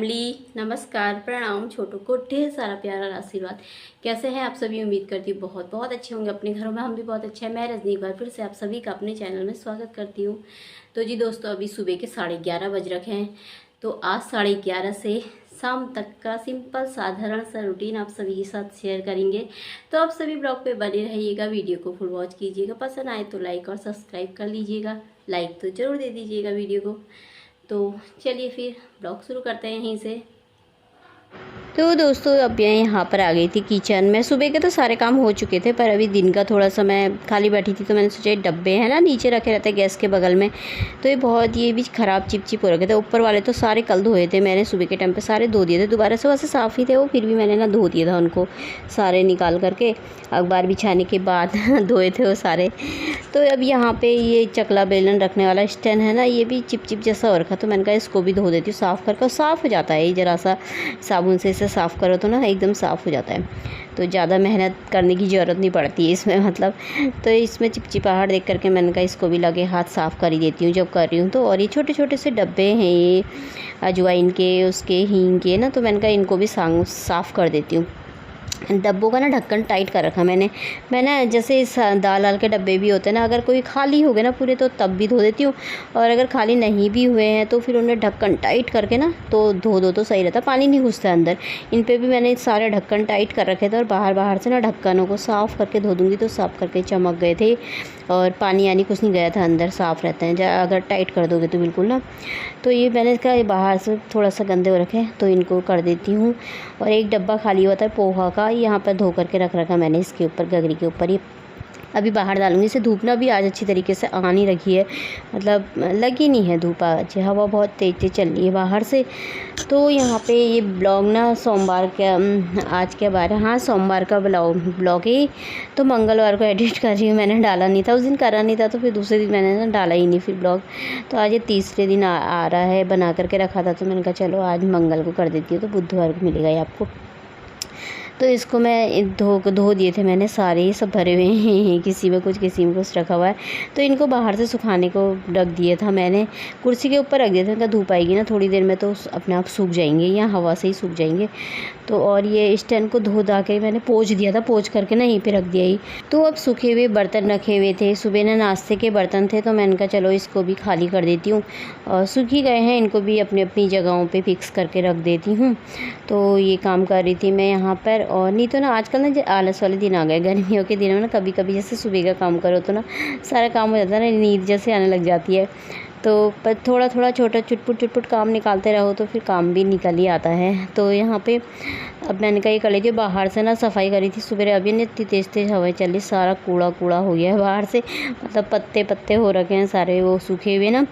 Family, नमस्कार, प्रणाम। छोटों को ढेर सारा प्यारा आशीर्वाद। कैसे हैं आप सभी? उम्मीद करती हूँ बहुत बहुत अच्छे होंगे अपने घरों में। हम भी बहुत अच्छे हैं। मैं रजनी एक बार फिर से आप सभी का अपने चैनल में स्वागत करती हूँ। तो जी दोस्तों, अभी सुबह के 11:30 बज रखे हैं। तो आज 11:30 से शाम तक का सिंपल साधारण सा रूटीन आप सभी के साथ शेयर करेंगे। तो आप सभी ब्लॉग पे बने रहिएगा, वीडियो को फुल वॉच कीजिएगा। पसंद आए तो लाइक और सब्सक्राइब कर लीजिएगा। लाइक तो ज़रूर दे दीजिएगा वीडियो को। तो चलिए फिर ब्लॉग शुरू करते हैं यहीं से। तो दोस्तों, अब मैं यहाँ पर आ गई थी किचन में। सुबह के तो सारे काम हो चुके थे, पर अभी दिन का थोड़ा सा मैं खाली बैठी थी, तो मैंने सोचा डब्बे हैं ना नीचे रखे रहते हैं गैस के बगल में, तो ये भी ख़राब चिपचिप हो रखे थे। ऊपर वाले तो सारे कल धोए थे मैंने, सुबह के टाइम पे सारे धो दिए थे। दोबारा से वैसे साफ़ ही थे वो, फिर भी मैंने ना धो दिया था उनको सारे निकाल करके, अखबार बिछाने के बाद धोए थे वो सारे। तो अब यहाँ पे ये चकला बेलन रखने वाला स्टैंड है ना, ये भी चिपचिप जैसा हो रखा, तो मैंने कहा इसको भी धो देती हूँ साफ़ करके। साफ़ हो जाता है ये, ज़रा सा साबुन से इसे साफ़ करो तो ना एकदम साफ़ हो जाता है। तो ज़्यादा मेहनत करने की ज़रूरत नहीं पड़ती है इसमें, मतलब। तो इसमें चिपचिपाहट देख करके मैंने कहा इसको भी लगे हाथ साफ़ कर ही देती हूँ जब कर रही हूँ तो। और ये छोटे छोटे से डब्बे हैं ये अजवाइन के, उसके हींग के ना, तो मैंने कहा इनको भी साफ़ कर देती हूँ। डब्बों का ना ढक्कन टाइट कर रखा मैंने जैसे इस दाल वाल के डब्बे भी होते हैं ना, अगर कोई खाली हो गए ना पूरे तो तब भी धो देती हूँ, और अगर खाली नहीं भी हुए हैं तो फिर उन्हें ढक्कन टाइट करके ना तो धो दो तो सही रहता, पानी नहीं घुसता अंदर। इन पे भी मैंने सारे ढक्कन टाइट कर रखे थे, और बाहर से ना ढक्कनों को साफ़ करके धो दूँगी तो साफ़ करके चमक गए थे, और पानी यानी कुछ नहीं गया था अंदर, साफ़ रहते हैं अगर टाइट कर दोगे तो बिल्कुल ना। तो ये मैंने कहा बाहर से थोड़ा सा गंदे हो रखे तो इनको कर देती हूँ। और एक डब्बा खाली हुआ था पोहा का, यहाँ पर धो करके रख रखा मैंने इसके ऊपर, गगरी के ऊपर। ये अभी बाहर डालूंगी। इसे धूप ना भी आज अच्छी तरीके से आ नहीं रखी है, मतलब लगी नहीं है धूप आज, हवा बहुत तेज़ चल रही है बाहर से। तो यहाँ पे ये ब्लॉग ना सोमवार का, आज क्या बार है, हाँ सोमवार का ब्लॉग है। तो मंगलवार को एडिट कर रही हूँ। मैंने डाला नहीं था उस दिन, करा नहीं था, तो फिर दूसरे दिन मैंने ना डाला ही नहीं फिर ब्लॉग। तो आज ये तीसरे दिन आ रहा है, बना करके रखा था, तो मैंने कहा चलो आज मंगल को कर देती हूँ, तो बुधवार को मिलेगा ये आपको। तो इसको मैं धो दिए थे मैंने सारे, ही सब भरे हुए हैं, किसी में कुछ रखा हुआ है। तो इनको बाहर से सुखाने को रख दिया था मैंने, कुर्सी के ऊपर रख दिया था। इनका धूप आएगी ना थोड़ी देर में तो अपने आप सूख जाएंगे, या हवा से ही सूख जाएंगे। तो और ये स्टैंड को धो धा के मैंने पोंछ दिया था, पोंछ करके ना यहीं पे रख दिया ही। तो अब सूखे हुए बर्तन रखे हुए थे, सुबह ना नाश्ते के बर्तन थे, तो मैंने कहा चलो इसको भी खाली कर देती हूँ। और सूख ही गए हैं, इनको भी अपनी अपनी जगहों पे फिक्स करके रख देती हूँ। तो ये काम कर रही थी मैं यहाँ पर। और नहीं तो ना आजकल ना आलस वाले दिन आ गए, गर्मियों के दिनों में ना कभी कभी जैसे सुबह का काम करो तो ना सारा काम हो जाता है ना, नींद जैसे आने लग जाती है। तो पर थोड़ा थोड़ा छोटा चुटपुट काम निकालते रहो तो फिर काम भी निकल ही आता है। तो यहाँ पे अब मैंने कहा ये कर लेती हूँ। बाहर से ना सफाई करी थी सुबह, अभी नहीं इतनी तेज़ हवाएं चल रही, सारा कूड़ा हो गया है बाहर से, मतलब पत्ते हो रखे हैं सारे वो सूखे हुए ना।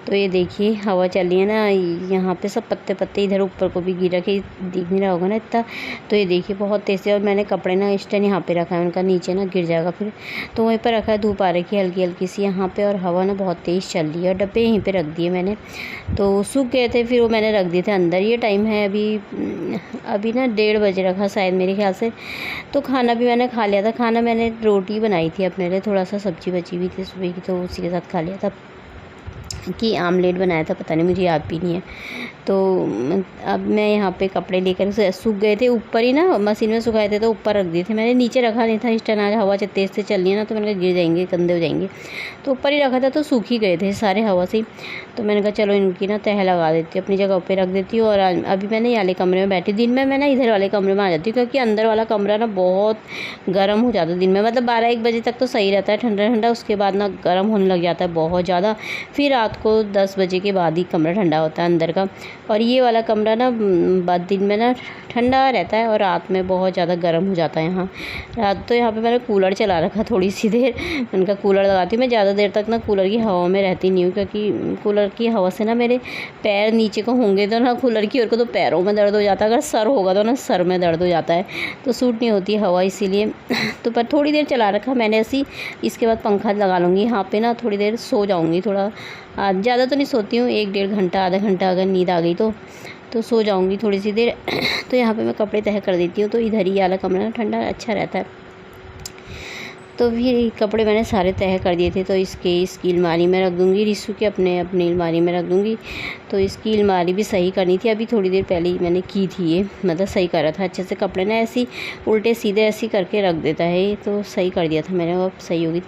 तो ये देखिए हवा चल रही है ना, यहाँ पे सब पत्ते इधर ऊपर को भी गिर रखे, दिख नहीं रहा होगा ना इतना। तो ये देखिए बहुत तेज़ है। और मैंने कपड़े ना स्टैंड यहाँ पे रखा है, उनका नीचे ना गिर जाएगा फिर, तो वहीं पर रखा है। धूप आ रखी है हल्की हल्की सी यहाँ पे, और हवा ना बहुत तेज़ चल रही है। और डब्बे यहीं पे रख दिए मैंने, तो सूख गए थे, फिर वो मैंने रख दिए थे अंदर। ये टाइम है अभी ना 1:30 बजे रखा शायद मेरे ख्याल से। तो खाना भी मैंने खा लिया था। खाना मैंने रोटी बनाई थी अपने लिए, थोड़ा सा सब्ज़ी बची हुई थी सुबह की, तो उसी के साथ खा लिया था। कि आमलेट बनाया था, पता नहीं मुझे याद भी नहीं है। तो अब मैं यहाँ पे कपड़े लेकर सूख गए थे ऊपर ही ना, मशीन में सुखाए थे तो ऊपर रख दिए थे मैंने, नीचे रखा नहीं था इस टाइम। आज हवा तेज़ से चल रही है ना, तो मैंने कहा गिर जाएंगे, गंदे हो जाएंगे, तो ऊपर ही रखा था, तो सूख ही गए थे सारे हवा से। तो मैंने कहा चलो इनकी ना तह लगा देती हूँ, अपनी जगह पर रख देती हूँ। और अभी मैंने ये वाले कमरे में बैठी, दिन में मैं ना इधर वाले कमरे में आ जाती हूँ, क्योंकि अंदर वाला कमरा ना बहुत गर्म हो जाता है दिन में, मतलब 12-1 बजे तक तो सही रहता है ठंडा ठंडा, उसके बाद ना गर्म होने लग जाता है बहुत ज़्यादा। फिर रात को 10 बजे के बाद ही कमरा ठंडा होता है अंदर का। और ये वाला कमरा ना बाद दिन में ना ठंडा रहता है, और रात में बहुत ज़्यादा गर्म हो जाता है यहाँ। रात तो यहाँ पे मैंने कूलर चला रखा थोड़ी सी देर, उनका कूलर लगाती हूँ मैं। ज़्यादा देर तक ना कूलर की हवा में रहती नहीं हूँ, क्योंकि कूलर की हवा से ना मेरे पैर नीचे को होंगे तो ना कूलर की ओर को, तो पैरों में दर्द हो जाता है। अगर सर होगा तो ना सर में दर्द हो जाता है, तो सूट नहीं होती हवा, इसीलिए। तो पर थोड़ी देर चला रखा मैंने ऐसी, इसके बाद पंखा लगा लूँगी यहाँ पे ना, थोड़ी देर सो जाऊँगी। थोड़ा ज़्यादा तो नहीं सोती हूँ, 1-1.5 घंटा आधा घंटा अगर नींद आ गई तो सो जाऊँगी थोड़ी सी देर। तो यहाँ पे मैं कपड़े तह कर देती हूँ, तो इधर ही वाला कमरा ना ठंडा अच्छा रहता है। तो फिर कपड़े मैंने सारे तह कर दिए थे, तो इसकी अलमारी में रख दूँगी, रिशु के अपनी अलमारी में रख दूँगी। तो इसकी अलमारी भी सही करनी थी, अभी थोड़ी देर पहले ही मैंने की थी ये, मतलब सही करा था अच्छे से। कपड़े ना ऐसे उल्टे सीधे ऐसे करके रख देता है, तो सही कर दिया था मैंने, अब सही होगी।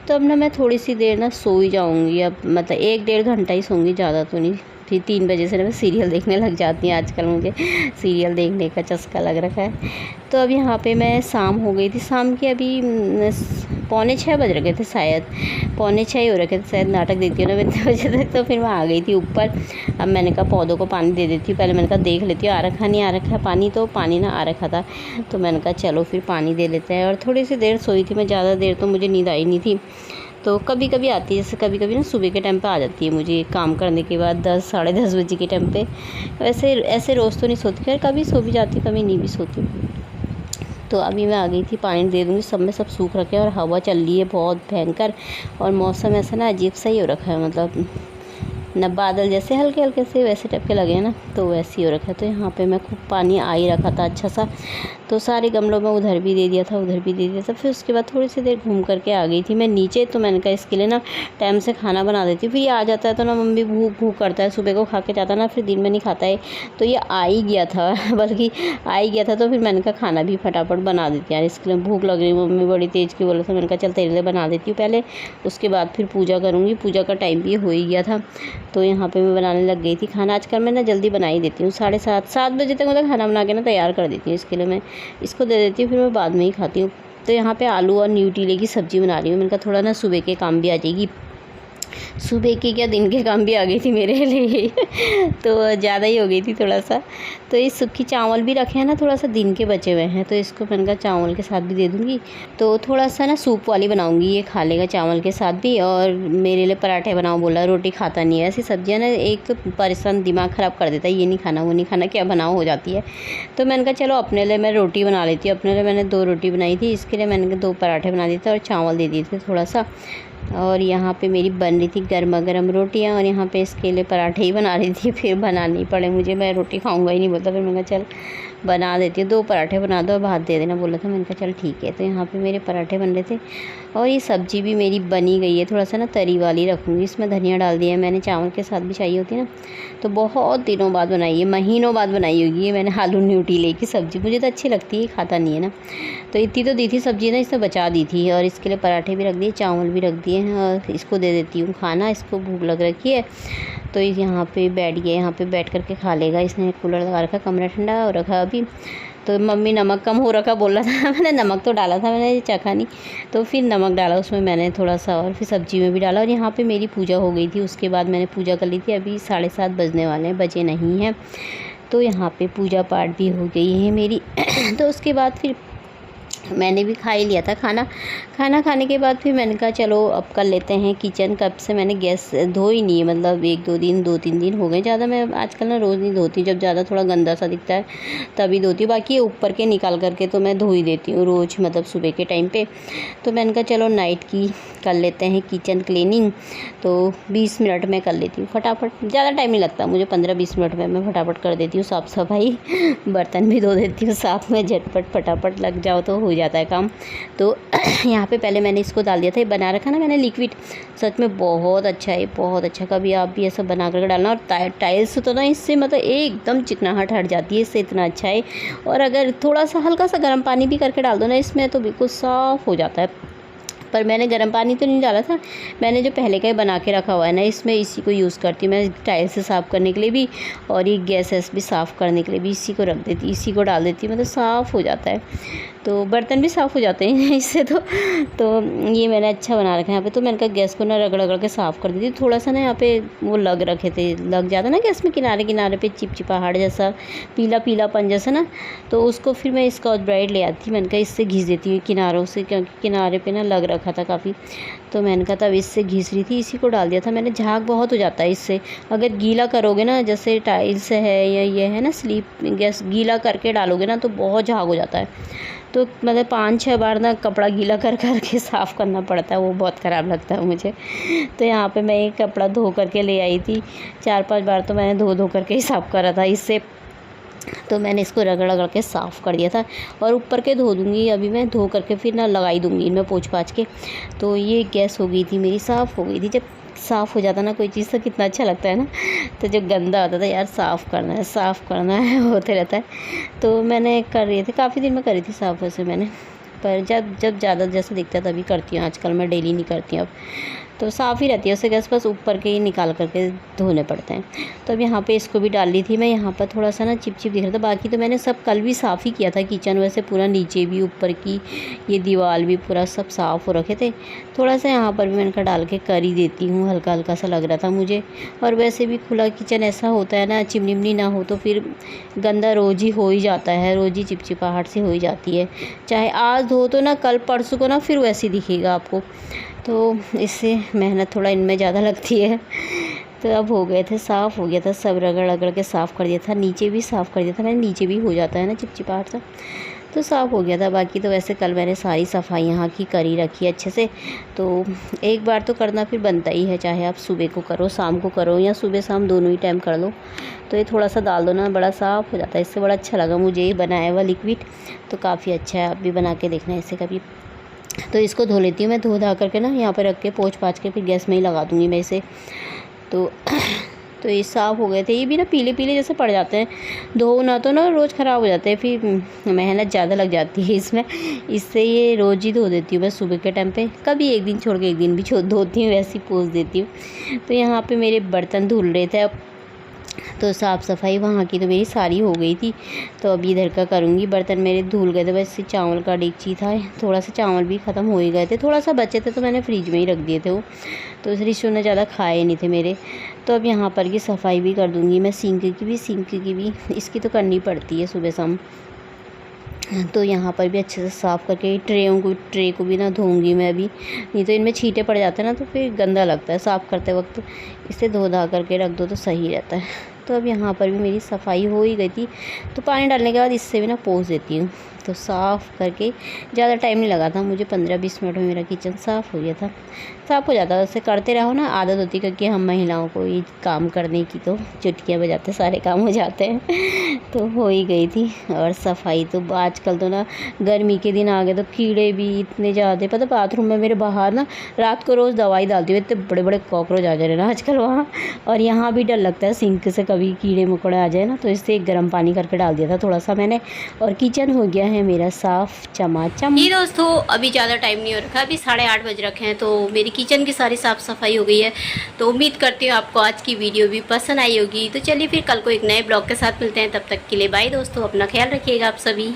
तो अब ना मैं थोड़ी सी देर ना सो ही जाऊँगी, अब मतलब 1-1.5 घंटा ही सोऊंगी, ज़्यादा तो नहीं। फिर 3 बजे से ना मैं सीरियल देखने लग जाती हूँ, आजकल मुझे सीरियल देखने का चस्का लग रखा है। तो अब यहाँ पे मैं शाम हो गई थी, शाम के अभी 5:45 बज रखे थे शायद, 5:45 ही हो रखे थे शायद। नाटक देखती हूँ ना मैं इतने बजे तक, तो फिर मैं आ गई थी ऊपर। अब मैंने कहा पौधों को पानी दे देती हूँ, पहले मैंने कहा देख लेती हूँ आ रखा नहीं आ रखा पानी, तो पानी ना आ रखा था, तो मैंने कहा चलो फिर पानी दे लेते हैं। और थोड़ी सी देर सोई थी मैं, ज़्यादा देर तो मुझे नींद आई नहीं थी। तो कभी कभी आती है, जैसे कभी कभी ना सुबह के टाइम पे आ जाती है मुझे, काम करने के बाद 10 साढ़े 10 बजे के टाइम पे। वैसे ऐसे रोज़ तो नहीं सोती, खैर कभी सो भी जाती, कभी नहीं भी सोती। तो अभी मैं आ गई थी, पानी दे दूँगी। सब में सब सूख रखे हैं और हवा चल रही है बहुत भयंकर, और मौसम ऐसा ना अजीब सा ही हो रखा है, मतलब न बादल जैसे हल्के हल्के से वैसे टाइप के लगे हैं ना, तो वैसे ही हो रखा है। तो यहाँ पे मैं खूब पानी आ ही रखा था अच्छा सा, तो सारे गमलों में उधर भी दे दिया था, उधर भी दे दिया था। फिर उसके बाद थोड़ी सी देर घूम करके आ गई थी मैं नीचे। तो मैंने कहा इसके लिए ना टाइम से खाना बना देती हूँ, फिर ये आ जाता है तो ना मम्मी भूख करता है, सुबह को खा के जाता ना, फिर दिन में नहीं खाता है। तो ये आ ही गया था बल्कि आ ही गया था, तो फिर मैंने कहा खाना भी फटाफट बना देती हूँ यार, इसके लिए भूख लग रही है। मम्मी बड़ी तेज़ की बोला था, मैंने कहा चल तेरे लिए बना देती हूँ पहले, उसके बाद फिर पूजा करूँगी। पूजा का टाइम भी हो ही गया था, तो यहाँ पे मैं बनाने लग गई थी खाना। आजकल मैं ना जल्दी बना ही देती हूँ, 7:30 बजे तक मतलब खाना बना के ना तैयार कर देती हूँ। इसके लिए मैं इसको दे देती हूँ, फिर मैं बाद में ही खाती हूँ। तो यहाँ पे आलू और न्यूट्रीले की सब्ज़ी बना रही हूँ। मैंने कहा थोड़ा ना सुबह के काम भी आ जाएगी, सुबह की क्या दिन के काम भी आ गई थी मेरे लिए तो ज़्यादा ही हो गई थी थोड़ा सा। तो ये सूखी चावल भी रखे हैं ना, थोड़ा सा दिन के बचे हुए हैं, तो इसको मैंने कहा चावल के साथ भी दे दूँगी। तो थोड़ा सा ना सूप वाली बनाऊँगी, ये खा लेगा चावल के साथ भी। और मेरे लिए पराठे बनाओ बोला, रोटी खाता नहीं है। ऐसी सब्जियाँ ना एक तो परेशान दिमाग ख़राब कर देता है, ये नहीं खाना वो नहीं खाना, क्या बनाओ हो जाती है। तो मैंने कहा चलो अपने लिए मैं रोटी बना लेती हूँ। अपने लिए मैंने 2 रोटी बनाई थी, इसके लिए मैंने 2 पराठे बना दिए थे और चावल दे दिए थे थोड़ा सा। और यहाँ पे मेरी बन रही थी गर्मा गर्म रोटियाँ, और यहाँ पे इसके लिए पराठे ही बना रही थी। फिर बनानी पड़े मुझे, मैं रोटी खाऊंगा ही नहीं बोलता, फिर मैंने कहा चल बना देती हूँ। 2 पराठे बना दो और भात दे देना बोला था, मैंने कहा चल ठीक है। तो यहाँ पे मेरे पराठे बन रहे थे, और ये सब्ज़ी भी मेरी बनी गई है। थोड़ा सा ना तरी वाली रखूँगी, इसमें धनिया डाल दिया है मैंने, चावल के साथ भी चाहिए होती है ना। तो बहुत दिनों बाद बनाई है, महीनों बाद बनाई होगी ये मैंने आलू न्यूट्रीले की सब्ज़ी। मुझे तो अच्छी लगती है, खाता नहीं है ना, तो इतनी तो दी थी सब्ज़ी ना, इसने बचा दी थी। और इसके लिए पराठे भी रख दिए, चावल भी रख दिए हैं, और इसको दे देती हूँ खाना, इसको भूख लग रखी है। तो यहाँ पे बैठ गया, यहाँ पे बैठ करके खा लेगा। इसने कूलर लगा रखा, कमरा ठंडा हो रखा अभी। तो मम्मी नमक कम हो रखा बोल रहा था मैंने नमक तो डाला था, मैंने चखा नहीं, तो फिर नमक डाला उसमें मैंने थोड़ा सा, और फिर सब्ज़ी में भी डाला। और यहाँ पे मेरी पूजा हो गई थी, उसके बाद मैंने पूजा कर ली थी। अभी 7:30 बजने वाले हैं, बजे नहीं हैं। तो यहाँ पे पूजा पाठ भी हो गई है मेरी तो उसके बाद फिर मैंने भी खा ही लिया था खाना। खाना खाने के बाद फिर मैंने कहा चलो अब कर लेते हैं किचन। कब से मैंने गैस धो ही नहीं है, मतलब 2-3 दिन हो गए। ज़्यादा मैं आजकल ना रोज़ नहीं धोती, जब ज़्यादा थोड़ा गंदा सा दिखता है तभी धोती हूँ। बाकी ऊपर के निकाल करके तो मैं धो ही देती हूँ रोज़, मतलब सुबह के टाइम पे। तो मैंने कहा चलो नाइट की कर लेते हैं किचन क्लीनिंग। तो 20 मिनट में कर लेती हूँ फटाफट, ज़्यादा टाइम नहीं लगता मुझे, 15-20 मिनट में मैं फटाफट कर देती हूँ साफ़ सफाई। बर्तन भी धो देती हूँ साथ में, झटपट फटाफट लग जाओ तो हो जाता है काम। तो यहाँ पे पहले मैंने इसको डाल दिया था, ये बना रखा ना मैंने लिक्विड, सच में बहुत अच्छा है, बहुत अच्छा। कभी आप भी ऐसा बना करके डालना। और टाइल्स तो ना इससे मतलब एकदम चिकनाहट हट जाती है, इससे इतना अच्छा है। और अगर थोड़ा सा हल्का सा गर्म पानी भी करके डाल दो ना इसमें, तो बिल्कुल साफ़ हो जाता है। पर मैंने गर्म पानी तो नहीं डाला था, मैंने जो पहले का ही बना के रखा हुआ है ना, इसमें इसी को यूज़ करती हूँ मैं टाइल्स से साफ़ करने के लिए भी, और ये गैस भी साफ़ करने के लिए भी इसी को रख देती, इसी को डाल देती हूँ, मतलब साफ़ हो जाता है। तो बर्तन भी साफ़ हो जाते हैं इससे। तो ये मैंने अच्छा बना रखा है यहाँ पे। तो मैंने कहा गैस को ना रगड़ के साफ़ कर देती। थोड़ा सा ना यहाँ पे वो लग रखे थे, लग जाता ना गैस में किनारे किनारे पे चिपचिपाहट जैसा, पीला पीलापन जैसा ना, तो उसको फिर मैं स्कॉच ब्राइट ले आती, मैंने कहा इससे घिस देती हूँ किनारों से, क्योंकि किनारे पे ना लग रखा था काफ़ी। तो मैंने कहा तब इससे घिस रही थी, इसी को डाल दिया था मैंने। झाग बहुत हो जाता है इससे, अगर गीला करोगे ना, जैसे टाइल्स है या ये है ना स्लीप गैस, गीला करके डालोगे ना तो बहुत झाग हो जाता है। तो मतलब 5-6 बार ना कपड़ा गीला कर के साफ़ करना पड़ता है, वो बहुत ख़राब लगता है मुझे। तो यहाँ पे मैं एक कपड़ा धो करके ले आई थी, 4-5 बार तो मैंने धो करके ही साफ़ करा था। इससे तो मैंने इसको रगड़ रगड़ के साफ़ कर दिया था। और ऊपर के धो दूँगी अभी मैं, धो करके फिर ना लगाई दूँगी इनमें पोंछ पाछ के। तो ये गैस हो गई थी मेरी, साफ़ हो गई थी। जब साफ़ हो जाता ना कोई चीज़ तो कितना अच्छा लगता है ना। तो जब गंदा होता था यार साफ़ करना है, साफ़ करना है होते रहता है। तो मैंने कर रही थी, काफ़ी दिन में करी थी साफ़ वैसे मैंने, पर जब जब ज़्यादा जैसे दिखता है तभी करती हूँ। आजकल मैं डेली नहीं करती हूँ अब, तो साफ़ ही रहती है उससे गैस, बस ऊपर के ही निकाल करके धोने पड़ते हैं। तो अब यहाँ पे इसको भी डाल ली थी मैं। यहाँ पर थोड़ा सा ना चिपचिप दिख रहा था, बाकी तो मैंने सब कल भी साफ़ ही किया था किचन, वैसे पूरा नीचे भी, ऊपर की ये दीवार भी पूरा सब साफ़ हो रखे थे। थोड़ा सा यहाँ पर भी मैंने कहा डाल के कर ही देती हूँ, हल्का हल्का सा लग रहा था मुझे। और वैसे भी खुला किचन ऐसा होता है ना, चिमनी विमनी ना हो तो फिर गंदा रोज़ ही हो ही जाता है, रोज़ ही चिपचिपाहट से हो ही जाती है। चाहे आज धो तो ना कल परसों को ना फिर वैसे दिखेगा आपको। तो इससे मेहनत थोड़ा इनमें ज़्यादा लगती है। तो अब हो गए थे, साफ़ हो गया था सब, रगड़ रगड़ के साफ़ कर दिया था। नीचे भी साफ़ कर दिया था मैंने, नीचे भी हो जाता है ना चिपचिपाहट सा, तो साफ़ हो गया था। बाकी तो वैसे कल मैंने सारी सफाई यहाँ की करी रखी है अच्छे से। तो एक बार तो करना फिर बनता ही है, चाहे आप सुबह को करो, शाम को करो, या सुबह शाम दोनों ही टाइम कर लो। तो ये थोड़ा सा डाल दो ना, बड़ा साफ़ हो जाता है। इससे बड़ा अच्छा लगा मुझे ये बनाया हुआ लिक्विड, तो काफ़ी अच्छा है। आप भी बना के देखना इससे कभी। तो इसको धो लेती हूँ मैं, धो धा करके ना यहाँ पर रख के पोंछ पाछ के फिर गैस में ही लगा दूँगी मैं इसे। तो ये साफ़ हो गए थे। ये भी ना पीले पीले जैसे पड़ जाते हैं, धो ना तो ना रोज़ ख़राब हो जाते हैं, फिर मेहनत ज़्यादा लग जाती है इसमें। इससे ये रोज़ ही धो देती हूँ मैं सुबह के टाइम पे, कभी एक दिन छोड़ के एक दिन भी धोती हूँ, वैसे ही पोंछ देती हूँ। तो यहाँ पे मेरे बर्तन धुल रहे थे अब, तो साफ़ सफाई वहाँ की तो मेरी सारी हो गई थी। तो अभी इधर का करूँगी। बर्तन मेरे धुल गए थे, बस चावल का डेगची था, थोड़ा सा चावल भी ख़त्म हो ही गए थे, थोड़ा सा बचे थे तो मैंने फ्रिज में ही रख दिए थे वो, तो रिशु ने ज़्यादा खाए नहीं थे मेरे। तो अब यहाँ पर की सफाई भी कर दूँगी मैं, सिंक की भी इसकी तो करनी पड़ती है सुबह शाम। तो यहाँ पर भी अच्छे से साफ़ करके ट्रे को भी ना धोऊंगी मैं अभी, नहीं तो इनमें छींटे पड़ जाते हैं ना तो फिर गंदा लगता है साफ़ करते वक्त। इसे धो धा करके रख दो तो सही रहता है। तो अब यहाँ पर भी मेरी सफाई हो ही गई थी, तो पानी डालने के बाद इससे भी ना पोंछ देती हूँ। तो साफ़ करके ज़्यादा टाइम नहीं लगा था मुझे, 15-20 मिनट में मेरा किचन साफ़ हो गया था। साफ़ हो जाता है, वैसे करते रहो ना, आदत होती है, क्योंकि हम महिलाओं को ये काम करने की तो चुटकियाँ बजाते सारे काम हो जाते हैं। तो हो ही गई थी। और सफाई तो आजकल तो ना गर्मी के दिन आ गए तो कीड़े भी इतने ज़्यादा, पता बाथरूम में मेरे बाहर ना रात को रोज़ दवाई डालती हूँ, इतने बड़े बड़े कॉकरोच आ जा रहे हैं ना आजकल वहाँ। और यहाँ भी डर लगता है सिंक से कभी कीड़े मकोड़े आ जाए ना, तो इससे गर्म पानी करके डाल दिया था थोड़ा सा मैंने, और किचन हो गया है मेरा साफ़ चमाचम। ये दोस्तों अभी ज़्यादा टाइम नहीं हो रखा, अभी 8:30 बज रखे हैं, तो मेरी किचन की सारी साफ़ सफाई हो गई है। तो उम्मीद करती हूँ आपको आज की वीडियो भी पसंद आई होगी। तो चलिए फिर कल को एक नए ब्लॉग के साथ मिलते हैं, तब तक के लिए बाय दोस्तों, अपना ख्याल रखिएगा आप सभी।